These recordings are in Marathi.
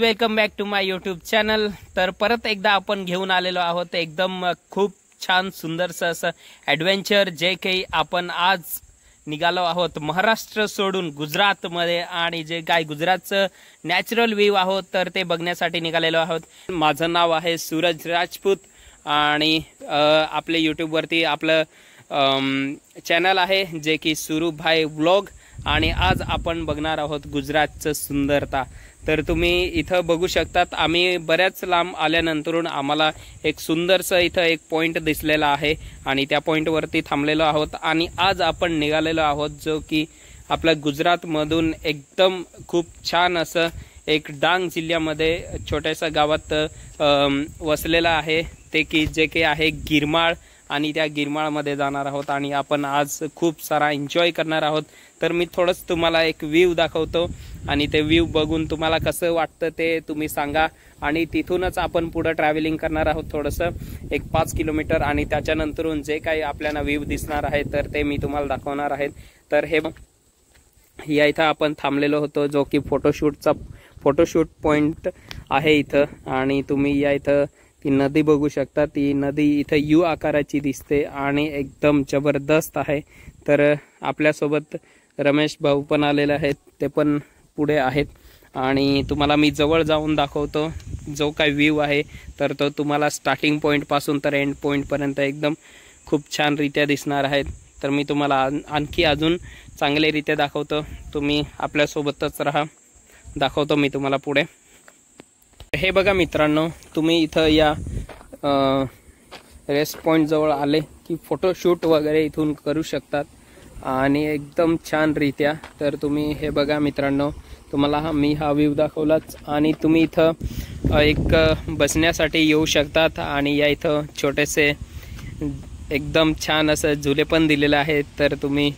Welcome back to my YouTube channel. तर परत एकदा आपण घेऊन आलेलो आहोत एकदम खूप छान सुंदरसं असं ॲडव्हेंचर, जे काही आपण आज निघालो आहोत महाराष्ट्र सोडून गुजरातमध्ये, आणि जे काय गुजरातचं नॅचरल व्ह्यू आहोत तर ते बघण्यासाठी निघालेलो आहोत। माझं नाव आहे सूरज राजपूत आणि आपले यूट्यूबवरती आपलं चॅनल आहे जे की सुरूभाई व्लॉग, आणि आज आपण बघणार आहोत गुजरातचं सुंदरता। तर तुम्ही इथं बघू शकतात, आम्ही बऱ्याच लांब आल्यानंतरून आम्हाला एक सुंदरसं इथं एक पॉइंट दिसलेला आहे आणि त्या पॉइंटवरती थांबलेलो आहोत। आणि आज आपण निघालेलो आहोत जो की आपल्या गुजरातमधून एकदम खूप छान असं एक डांग जिल्ह्यामध्ये छोट्याशा गावात वसलेला आहे, ते की जे काही आहे गिरमाळ, आणि त्या गिरमाळमध्ये जाणार आहोत आणि आपण आज खूप सारा एन्जॉय करणार आहोत। तर मी थोडंच तुम्हाला एक व्ह्यू दाखवतो आणि ते व्ह्यू बघून तुम्हाला कसं वाटतं ते तुम्ही सांगा, आणि तिथूनच आपण पुढे ट्रॅव्हलिंग करणार आहोत थोडंसं एक 5 किलोमीटर, आणि त्याच्यानंतरून जे काही आपल्याला व्ह्यू दिसणार आहे तर ते मी तुम्हाला दाखवणार आहे। तर हे या इथं आपण थांबलेलो होतो जो की फोटोशूट पॉइंट आहे इथं, आणि तुम्ही या इथं ती नदी बघू शकता। ती नदी इथं यू आकाराची दिसते आणि एकदम जबरदस्त आहे। तर आपल्यासोबत रमेश भाऊ पण आलेले आहेत, ते पण पुढे आहेत, आणि तुम्हाला मी जवळ जाऊन दाखवतो जो काय व्ह्यू आहे तर तो तुम्हाला स्टार्टिंग पॉइंट पासून तर एंड पॉइंट पर्यंत एकदम खूप छानरित्या दिसणार आहे। तर मी तुम्हाला आणखी अजून चांगलेरित्या दाखवतो, तुम्ही आपल्यासोबतच राहा, दाखवतो मी तुम्हाला पुढे। हे बघा मित्रांनो, तुम्ही इथं या रेस्ट पॉइंट जवळ आले की फोटोशूट वगैरे इथून करू शकतात आणि एकदम छानरित्या। तर तुम्ही हे बघा मित्रांनो, तुम्हाला मी हा व्ह्यू दाखवलाच, आणि तुम्ही इथं एक बसण्यासाठी येऊ शकतात, आणि या इथं छोटेसे एकदम छान असं झुले पण दिलेले आहेत, तर तुम्ही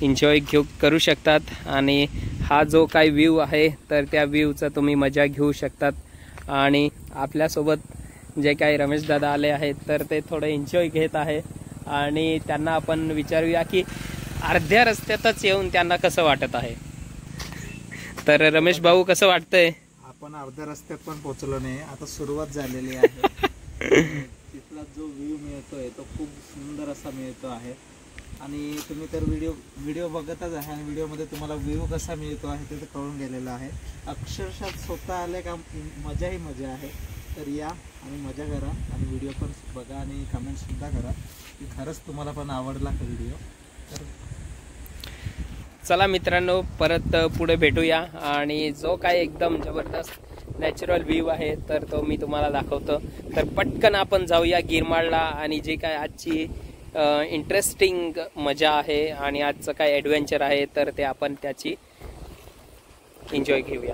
एन्जॉय करू शकतात। आणि हा जो काही व्ह्यू आहे तर त्या व्ह्यूचा तुम्ही मजा घेऊ शकतात। आणि आपल्यासोबत जे काही रमेश दादा आले आहेत तर ते थोडं एन्जॉय घेत आहे, आणि त्यांना आपण विचारूया की अर्ध्या रस्त्यातच येऊन त्यांना कसं वाटत आहे। तर रमेश भाऊ, कसं वाटतंय? आपण अर्ध्या रस्त्यात पण पोहोचलो नाही, आता सुरुवात झालेली आहे। तिथला जो व्ह्यू मिळतोय तो खूप सुंदर असा मिळतो आहे, आणि तुम्ही तर व्हिडिओ बघतच आहे, आणि व्हिडिओमध्ये तुम्हाला व्ह्यू कसा मिळतो आहे ते कळून गेलेलं आहे। अक्षरशः स्वतः आले का मजा आहे। तर या आणि मजा करा, आणि व्हिडिओ पण बघा आणि कमेंटसुद्धा करा की खरंच तुम्हाला पण आवडला का व्हिडिओ। तर चला मित्रांनो, परत पुढे भेटूया, आणि जो काय एकदम जबरदस्त नॅचरल व्ह्यू आहे तर तो मी तुम्हाला दाखवतो। तर पटकन आपण जाऊया गिरमाळला, आणि जे काय आजची इंटरेस्टिंग मजा आहे आणि आजचं काय ॲडव्हेंचर आहे तर ते आपण त्याची एन्जॉय घेऊया।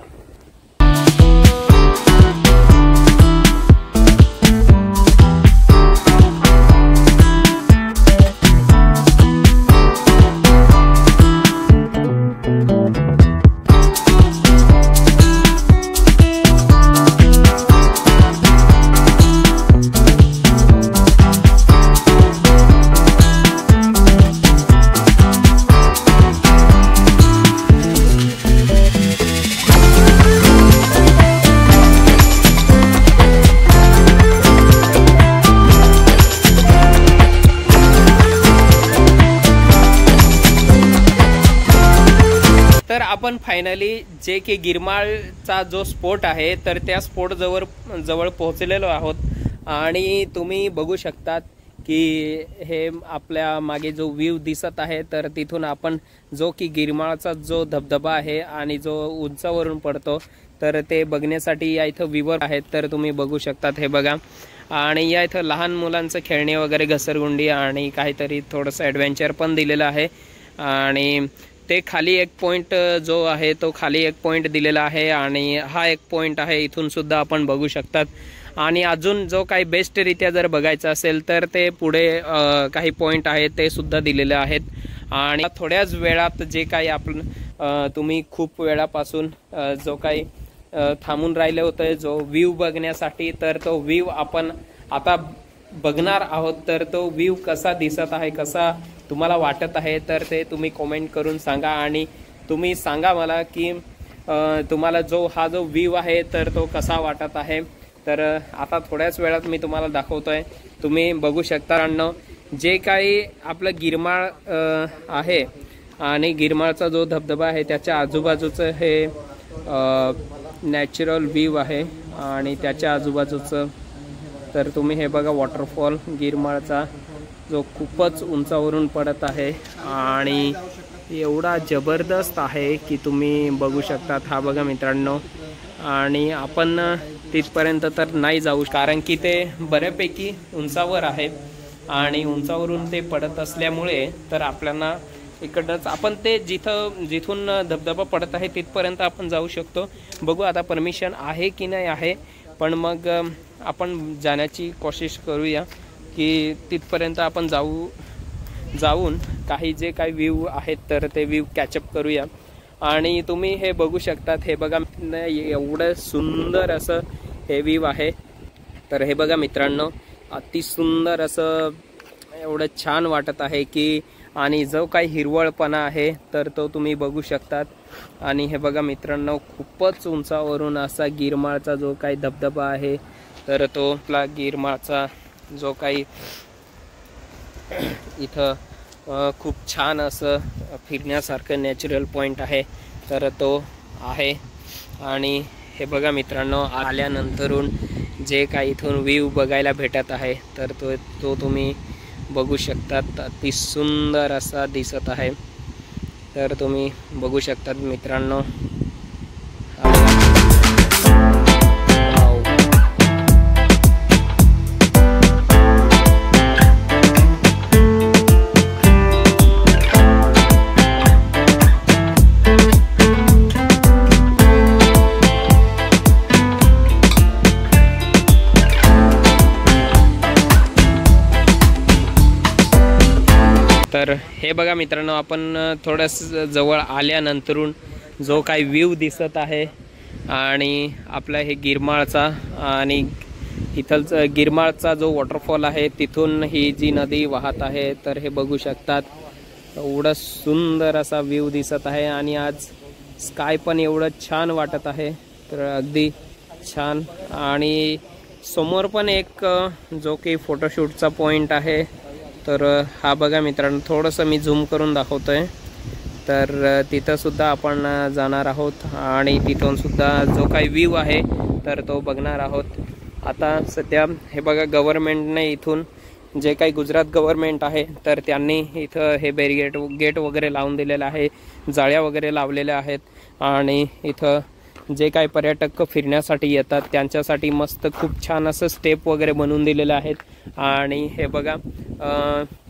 तर आपण फायनली जे की गिरमाळचा जो स्पॉट आहे तर त्या स्पॉट जवळ पोहोचलेलो आहोत, आणि तुम्ही बघू शकतात की हे आपल्या मागे जो व्ह्यू दिसत आहे तर तिथून आपण जो की गिरमाळचा जो धबधबा आहे आणि जो उंचावरून पडतो तर ते बघण्यासाठी या इथं विवर आहेत, तर तुम्ही बघू शकतात हे बघा। आणि या इथं लहान मुलांचं खेळणे वगैरे, घसरगुंडी आणि काहीतरी थोडंसं ॲडव्हेंचर पण दिलेलं आहे, आणि ते खाली एक पॉइंट जो आहे तो खाली एक पॉइंट दिलेला आहे, आणि हा एक पॉइंट आहे, इथून सुद्धा आपण बघू शकतात। आणि अजून जो काही बेस्टरित्या जर बघायचं असेल तर ते पुढे काही पॉइंट आहेत ते सुद्धा दिलेले आहेत, आणि थोड्याच वेळात जे काही आपण तुम्ही खूप वेळापासून जो काही थांबून राहिले होते जो व्ह्यू बघण्यासाठी, तर तो व्ह्यू आपण आता बघणार आहोत। तर तो व्ह्यू कसा दिसत आहे, कसा तुम्हाला वाटत आहे तर ते तुम्ही कमेंट करून सांगा, आणि तुम्ही सांगा मला की तुम्हाला हा जो व्ह्यू आहे तर तो कसा वाटत आहे. तर आता थोड्याच वेळात मी तुम्हाला दाखवतोय. तुम्ही बघू शकता जे काही आपलं गिरमाळ आहे आणि गिरमाळचा जो धबधबा आहे त्याच्या आजूबाजूचं हे नॅचरल व्ह्यू आहे आणि त्याच्या आजूबाजूचं तर तुम्ही हे बघा वॉटरफॉल गिरमाळचा जो खूपच उंचावरून पडत आहे आणि एवढा जबरदस्त आहे की तुम्ही बघू शकतात. हा बघा मित्रांनो, आणि आपण तिथपर्यंत तर नाही जाऊ कारण की ते बऱ्यापैकी उंचावर आहे आणि उंचावरून ते पडत असल्यामुळे तर आपल्याला इकडनंच आपण ते जिथून धबधबा पडत आहे तिथपर्यंत आपण जाऊ शकतो. बघू आता परमिशन आहे की नाही आहे, पण मग आपण जाण्याची कोशिश करूया की तिथपर्यंत आपण जाऊन काही जे काही व्ह्यू आहेत तर ते व्ह्यू कॅचअप करूया. आणि तुम्ही हे बघू शकतात, हे बघा एवढं सुंदर असं हे व्ह्यू आहे. तर हे बघा मित्रांनो, अति सुंदर असं एवढं छान वाटत आहे की, आणि जो काही हिरवळपणा आहे तर तो तुम्ही बघू शकतात. आणि हे बघा मित्रांनो, खूपच उंचावरून असा गिरमाळचा जो काही धबधबा आहे तर तो आपला गिरमाळचा जो काही इथं खूप छान असं फिरण्यासारखं नॅचरल पॉईंट आहे तर तो आहे. आणि हे बघा मित्रांनो, आल्यानंतरून जे काही इथून व्ह्यू बघायला भेटत आहे तर तो तुम्ही बघू शकतात. अति सुंदर असा दिसत आहे. तर तुम्ही बघू शकतात मित्रांनो. तर हे बघा मित्रांनो, आपण थोडंसं जवळ आल्यानंतरून जो काही व्ह्यू दिसत आहे आणि आपला हे गिरमाळचा आणि इथलचा गिरमाळचा जो वॉटरफॉल आहे तिथून ही जी नदी वाहत आहे तर हे बघू शकतात. एवढं सुंदर असा व्ह्यू दिसत आहे आणि आज स्काय पण एवढं छान वाटत आहे तर अगदी छान. आणि समोर पण एक जो की फोटोशूटचा पॉईंट आहे तर हा बघा मित्रांनो, थोडंसं मी झूम करून दाखवतोय. तर तिथं सुद्धा आपण जाणार आहोत आणि तिथून सुद्धा जो काही व्ह्यू आहे तर तो बघणार आहोत. आता सध्या हे बघा, गव्हर्नमेंटने इथून जे काही गुजरात गव्हर्नमेंट आहे तर त्यांनी इथं हे गेट वगैरे लावून दिलेलं आहे, जाळ्या वगैरे लावलेल्या आहेत. आणि इथं जे काही पर्यटक फिरण्यासाठी येतात त्यांच्यासाठी मस्त खूप छान असं स्टेप वगैरे बनवून दिलेले आहेत. आणि हे बघा,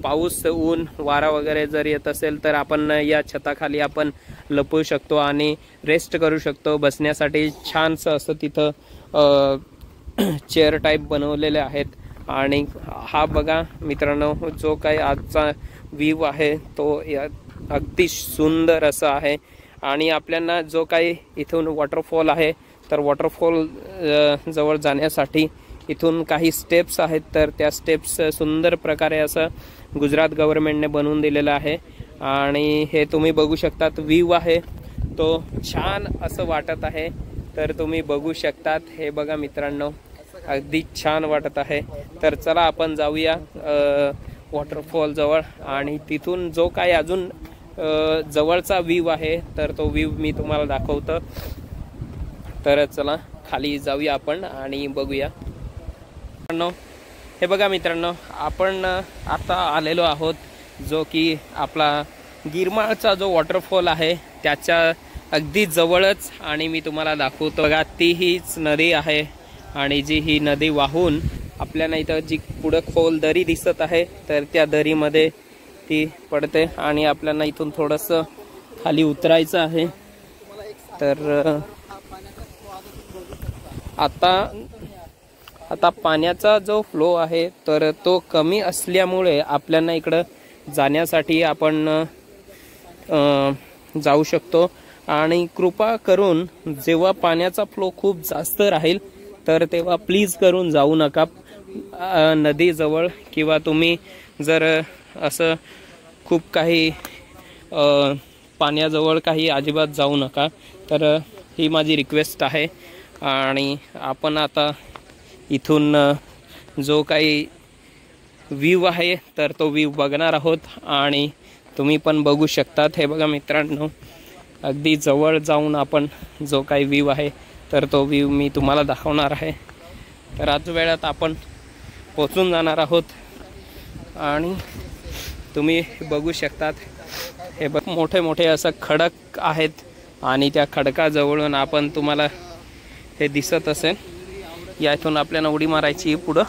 पाऊस ऊन वारा वगैरे जर येत असेल तर आपण या छताखाली आपण लपू शकतो आणि रेस्ट करू शकतो. बसण्यासाठी छानसं असं तिथं चेअर टाईप बनवलेले आहेत. आणि हा बघा मित्रांनो, जो काही आजचा व्ह्यू आहे तो अगदी सुंदर असा आहे. आणि आपल्याला जो काही इथून वॉटरफॉल आहे तर वॉटरफॉल जवळ जाण्यासाठी इथून काही स्टेप्स आहेत तर त्या स्टेप्स सुंदर प्रकारे असं गुजरात गव्हर्नमेंटने बनवून दिलेलं आहे. आणि हे तुम्ही बघू शकतात, व्ह्यू आहे तो छान असं वाटत आहे तर तुम्ही बघू शकतात. हे बघा मित्रांनो, अगदी छान वाटत आहे. तर चला आपण जाऊया वॉटरफॉल जवळ आणि तिथून जो काही अजून जवळचा व्ह्यू आहे तर तो व्ह्यू मी तुम्हाला दाखवतो. तर चला खाली जाऊया आपण आणि बघूया. हे बघा मित्रांनो, आपण आता आलेलो आहोत जो की आपला गिरमाळचा जो वॉटरफॉल आहे त्याच्या अगदी जवळच. आणि मी तुम्हाला दाखवतो बघा, ती हीच नदी आहे आणि जी ही नदी वाहून आपल्याला इथं जी पुढं खोल दरी दिसत आहे तर त्या दरीमध्ये ती पडते आणि आपल्याला इथून थोडंसं खाली उतरायचं आहे. तर आता पाण्याचा जो फ्लो आहे तर तो कमी असल्यामुळे आपल्याला इकडं जाण्यासाठी आपण जाऊ शकतो. आणि कृपा करून जेव्हा पाण्याचा फ्लो खूप जास्त राहील तर तेव्हा प्लीज करून जाऊ नका नदीजवळ, किंवा तुम्ही जर असं खूप काही पाण्याजवळ काही अजिबात जाऊ नका. तर ही माझी रिक्वेस्ट आहे. आणि आपण आता इथून जो काही व्ह्यू आहे तर तो व्ह्यू बघणार आहोत. आणि तुम्ही पण बघू शकतात. हे बघा मित्रांनो, अगदी जवळ जाऊन आपण जो काही व्ह्यू आहे तर तो व्ह्यू मी तुम्हाला दाखवणार आहे. तर आज वेळात आपण पोचून जाणार आहोत. आणि तुम्ही बघू शकतात, हे बघ मोठे मोठे असं खडक आहेत आणि त्या खडकाजवळून आपण तुम्हाला हे दिसत असेल. यातून आपल्याला उडी मारायची पुढं.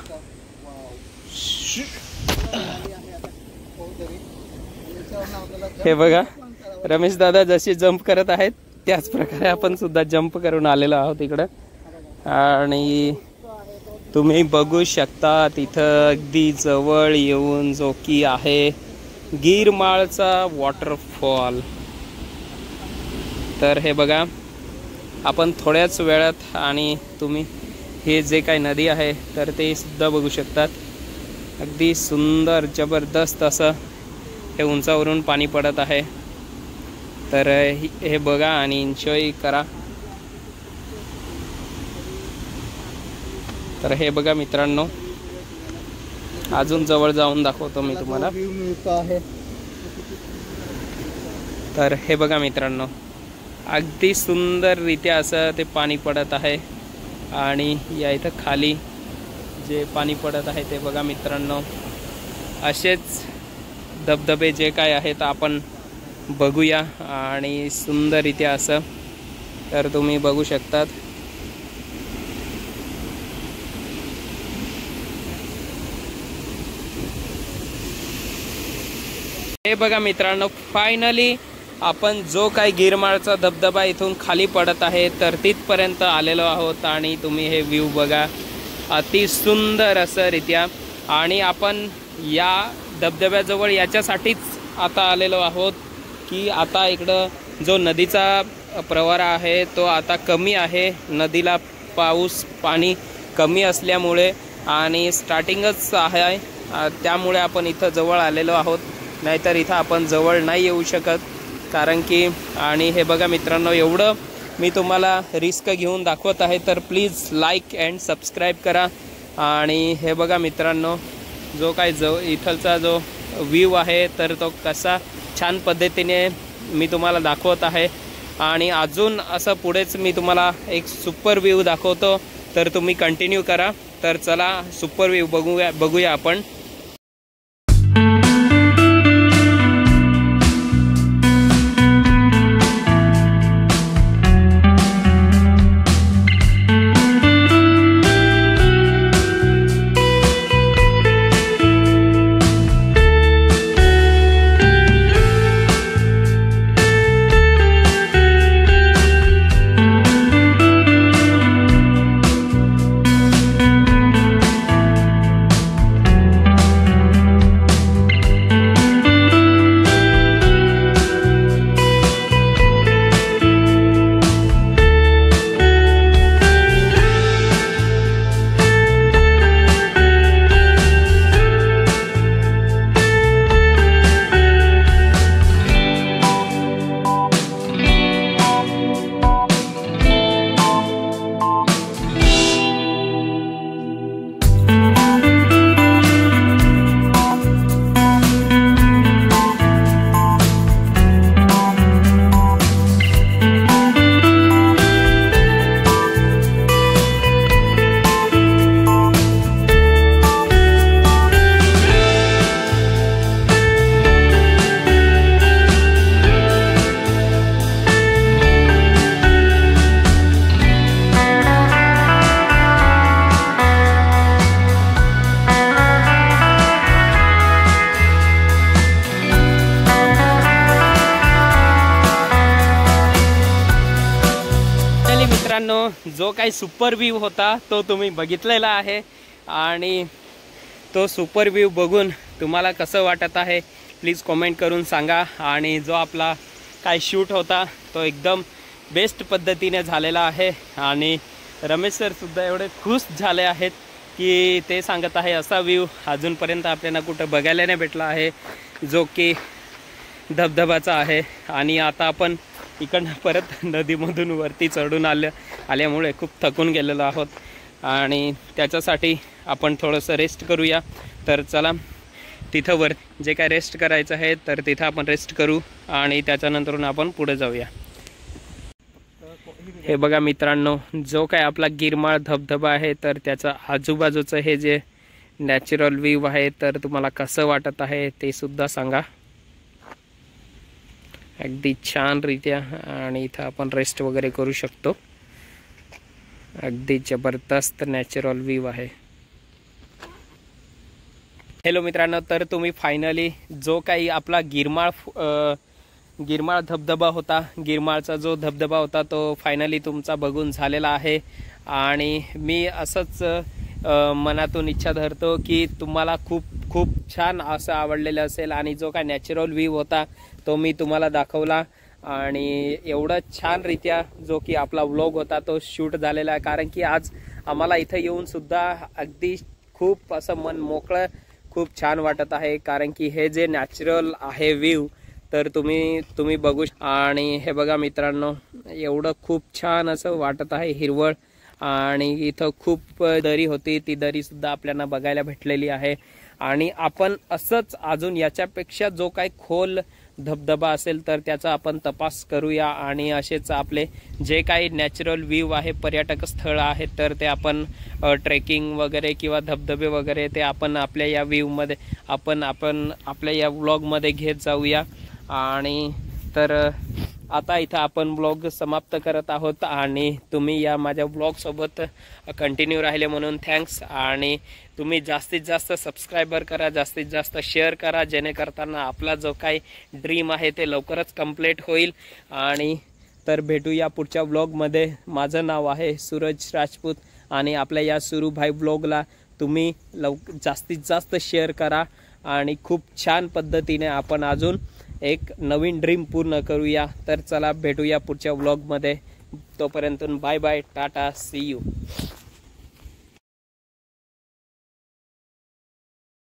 हे बघा रमेश दादा जसे जंप करत आहेत त्याच प्रकारे आपण सुद्धा जंप करून आलेलो आहोत इकडं. आणि तुम्ही बघू शकता तिथं अगदी जवळ येऊन जो की आहे गिरमाळचा वॉटरफॉल. तर हे बघा आपण थोड्याच वेळात आणि तुम्ही हे जे काही नदी आहे तर ते सुद्धा बघू शकतात. अगदी सुंदर जबरदस्त असं हे उंचावरून पाणी पडत आहे. तर हे बघा आणि एन्जॉय करा. तर हे बघा मित्रांनो, अजून जवळ जाऊन दाखवतो मी तुम्हाला. तर हे बघा मित्रांनो, अगदी सुंदररित्या असं ते पाणी पडत आहे. आणि या इथं खाली जे पाणी पडत आहे ते बघा मित्रांनो. असेच धबधबे जे काय आहेत आपण बघूया. आणि सुंदररित्या असं तर तुम्ही बघू शकतात. हे बघा मित्रांनो, फायनली आपण जो काही गिरमाळचा धबधबा इथून खाली पडत आहे तर तिथपर्यंत आलेलो आहोत. आणि तुम्ही हे व्ह्यू बघा अति सुंदर असं रित्या. आणि आपण या धबधब्याजवळ याच्यासाठीच आता आलेलो आहोत की आता इकडं जो नदीचा प्रवाह आहे तो आता कमी आहे. नदीला पाणी कमी असल्यामुळे आणि स्टार्टिंगच आहे त्यामुळे आपण इथं जवळ आलेलो आहोत. नाहीतर इथं आपण जवळ नाही येऊ शकत कारण की. आणि हे बघा मित्रांनो, एवढं मी तुम्हाला रिस्क घेऊन दाखवत आहे तर प्लीज लाईक अँड सबस्क्राईब करा. आणि हे बघा मित्रांनो, जो काय इथलचा जो व्ह्यू आहे तर तो कसा छान पद्धतीने मी तुम्हाला दाखवत आहे. आणि अजून असं पुढेच मी तुम्हाला एक सुपर व्ह्यू दाखवतो तर तुम्ही कंटिन्यू करा. तर चला सुपर व्ह्यू बघूया आपण. जो काही सुपर व्ह्यू होता तो तुम्ही बघितलेला आहे. आणि तो सुपर व्ह्यू बघून तुम्हाला कसं वाटत आहे प्लीज कमेंट करून सांगा. आणि जो आपला काय शूट होता तो एकदम बेस्ट पद्धतीने झालेला आहे. आणि रमेश सर सुद्धा एवढे खुश झाले आहेत की ते सांगत आहे असा व्ह्यू अजूनपर्यंत आपल्याला कुठं बघायला नाही भेटला आहे जो की धबधबाचा आहे. आणि आता आपण इकडनं परत नदीमधून वरती चढून आल्यामुळे खूप थकून गेलेलो आहोत आणि त्याच्यासाठी आपण थोडंसं रेस्ट करूया. तर चला तिथं वर जे काय रेस्ट करायचं आहे तर तिथं आपण रेस्ट करू आणि त्याच्यानंतरून आपण पुढे जाऊया. हे बघा मित्रांनो, जो काय आपला गिरमाळ धबधबा आहे तर त्याचं आजूबाजूचं हे जे नॅचरल व्ह्यू आहे तर तुम्हाला कसं वाटत आहे ते सुद्धा सांगा. अगदी छान रित्या आणि इथं आपण रेस्ट वगैरे करू शकतो. अगदी जबरदस्त नॅचरल व्ह्यू आहे. हॅलो मित्रांनो, तर तुम्ही फायनली जो काही आपला गिरमाळ धबधबा होता, गिरमाळचा जो धबधबा होता तो फायनली तुमचा बघून झालेला आहे. आणि मी असंच मनातून इच्छा धरतो की तुम्हाला खूप खूप छान असं आवडलेलं असेल आणि जो काय नॅचरल व्ह्यू होता तो मी तुम्हाला दाखवला. आणि एवढं छानरित्या जो की आपला व्लॉग होता तो शूट झालेला आहे. कारण की आज आम्हाला इथं येऊन सुद्धा अगदी खूप असं मन मोकळं खूप छान वाटत आहे. कारण की हे जे नॅचरल आहे व्ह्यू तर तुम्ही बघू. आणि हे बघा मित्रांनो, एवढं खूप छान असं वाटत आहे, हिरवळ. आणि इथं खूप दरी होती, ती दरी सुद्धा आपल्याला बघायला भेटलेली आहे. आणि आपण असंच अजून याच्यापेक्षा जो काही खोल धबधबा असेल तर त्याचा आपण तपास करूया. आणि असेच आपले जे काही नॅचरल व्ह्यू आहे, पर्यटक स्थळ आहेत तर ते आपण ट्रेकिंग वगैरे किंवा धबधबे वगैरे ते आपण आपल्या या व्ह्यूमध्ये आपण आपल्या या व्लॉगमध्ये घेत जाऊया. आणि तर आता इथं आपण ब्लॉग समाप्त करत आहोत आणि तुम्ही या माझ्या ब्लॉगसोबत कंटिन्यू राहिले म्हणून थँक्स. आणि तुम्ही जास्तीत जास्त सबस्क्रायबर करा, जास्तीत जास्त शेअर करा, जेणेकरताना आपला जो काही ड्रीम आहे ते लवकरच कंप्लीट होईल. आणि तर भेटूया पुढच्या ब्लॉगमध्ये. माझं नाव आहे सूरज राजपूत आणि आपल्या या सुरूभाई ब्लॉगला तुम्ही जास्तीत जास्त शेअर करा आणि खूप छान पद्धतीने आपण अजून एक नवीन ड्रीम पूर्ण करूया. तर चला भेटूया पुढच्या व्लॉगमध्ये. तोपर्यंत bye bye, tata, see you.